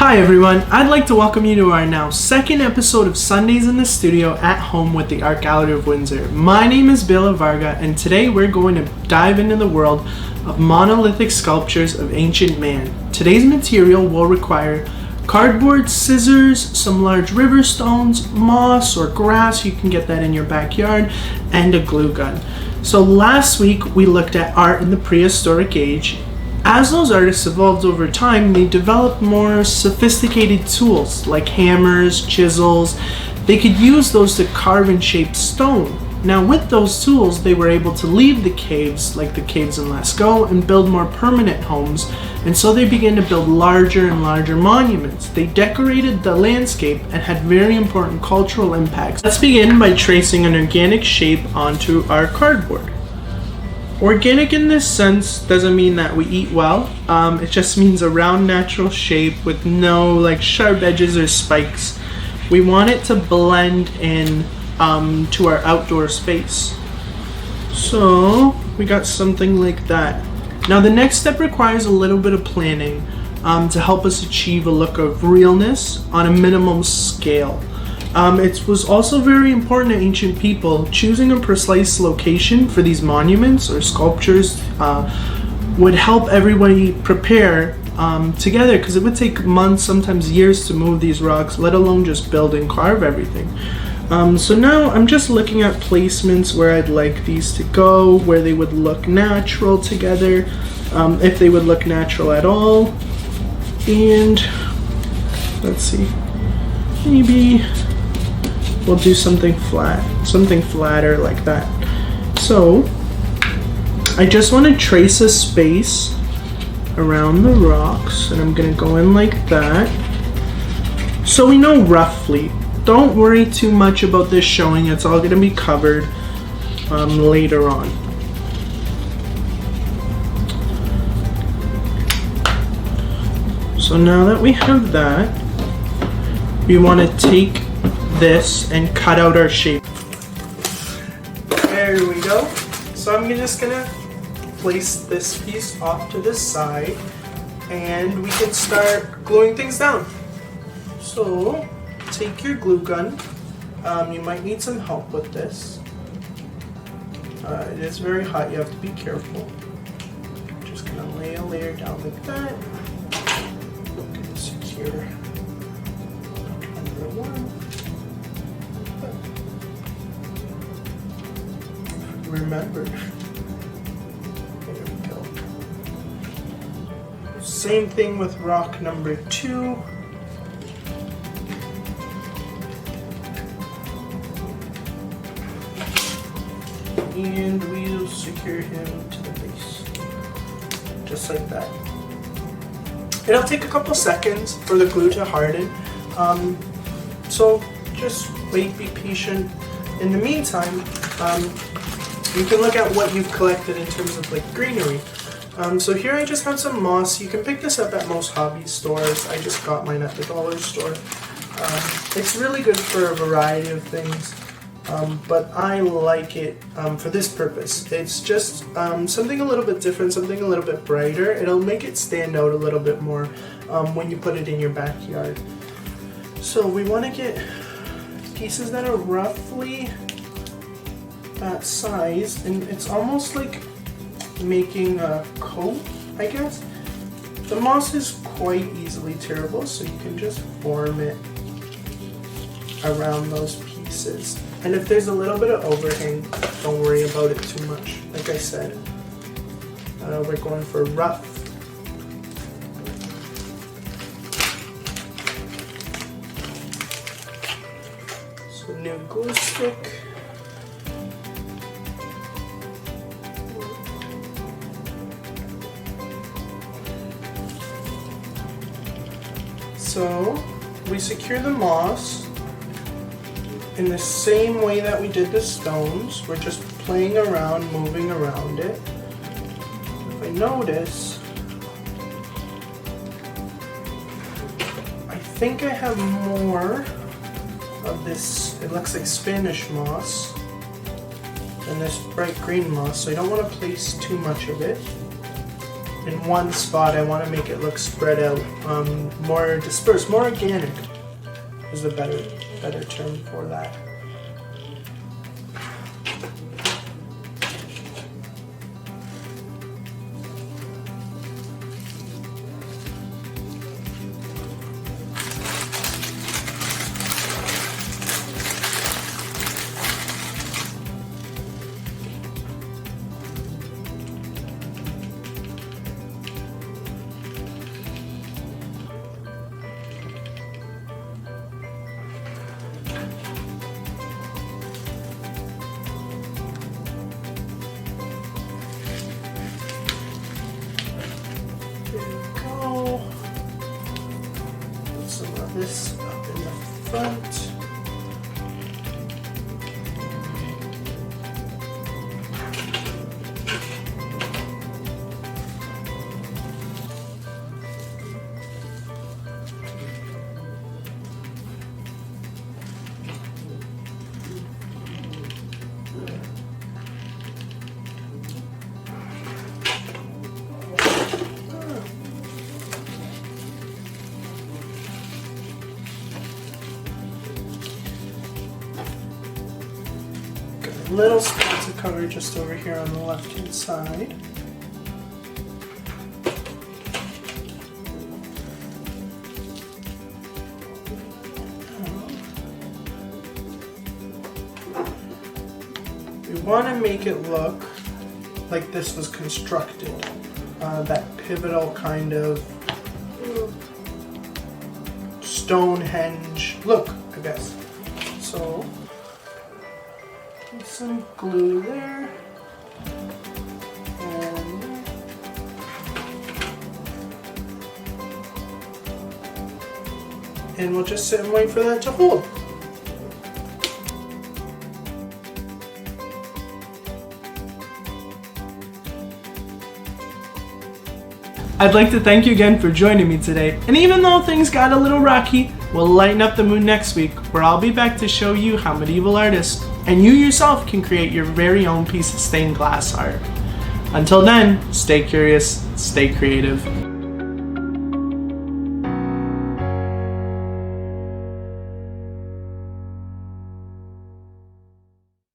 Hi everyone, I'd like to welcome you to our now second episode of Sundays in the Studio at Home with the Art Gallery of Windsor. My name is Béla, Varga, and today we're going to dive into the world of monolithic sculptures of ancient man. Today's material will require cardboard, scissors, some large river stones, moss or grass, you can get that in your backyard, and a glue gun. So last week we looked at art in the prehistoric age. As those artists evolved over time, they developed more sophisticated tools like hammers, chisels. They could use those to carve and shape stone. Now with those tools, they were able to leave the caves, like the caves in Lascaux, and build more permanent homes. And so they began to build larger and larger monuments. They decorated the landscape and had very important cultural impacts. Let's begin by tracing an organic shape onto our cardboard. Organic in this sense doesn't mean that we eat well. It just means a round natural shape with no sharp edges or spikes. We want it to blend in to our outdoor space. So we got something like that. Now the next step requires a little bit of planning to help us achieve a look of realness on a minimum scale. It was also very important to ancient people. Choosing a precise location for these monuments or sculptures would help everybody prepare together, because it would take months, sometimes years to move these rocks, let alone just build and carve everything. So now I'm just looking at placements where I'd like these to go, where they would look natural together, if they would look natural at all. And let's see, maybe we'll do something flat, something flatter like that. So I just want to trace a space around the rocks, and I'm going to go in like that. So we know roughly. Don't worry too much about this showing, it's all going to be covered later on. So now that we have that, we want to take this and cut out our shape. There we go. So I'm just gonna place this piece off to the side and we can start gluing things down. So take your glue gun. You might need some help with this. It is very hot, you have to be careful. Just gonna lay a layer down like that. Secure number one. Remember. There we go. Same thing with rock number 2. And we'll secure him to the base. Just like that. It'll take a couple seconds for the glue to harden. So just wait, be patient. In the meantime, you can look at what you've collected in terms of greenery. So here I just have some moss. You can pick this up at most hobby stores. I just got mine at the dollar store. It's really good for a variety of things, but I like it for this purpose. It's just something a little bit different, something a little bit brighter. It'll make it stand out a little bit more when you put it in your backyard. So we want to get pieces that are roughly that size, and it's almost like making a coat, I guess. The moss is quite easily tearable, so you can just form it around those pieces. And if there's a little bit of overhang, don't worry about it too much. Like I said, we're going for rough. So new glue stick. So we secure the moss in the same way that we did the stones. We're just playing around, moving around it. If I notice, I think I have more of this, it looks like Spanish moss, than this bright green moss, so I don't want to place too much of it. in one spot. I want to make it look spread out, more dispersed, more organic is a better term for that. Some of this up in the front. Little spots of color just over here on the left hand side. We want to make it look like this was constructed, that pivotal kind of Stonehenge look, I guess. So some glue there, and we'll just sit and wait for that to hold. I'd like to thank you again for joining me today, and even though things got a little rocky, we'll lighten up the mood next week, where I'll be back to show you how medieval artists and you yourself can create your very own piece of stained glass art. Until then, stay curious, stay creative.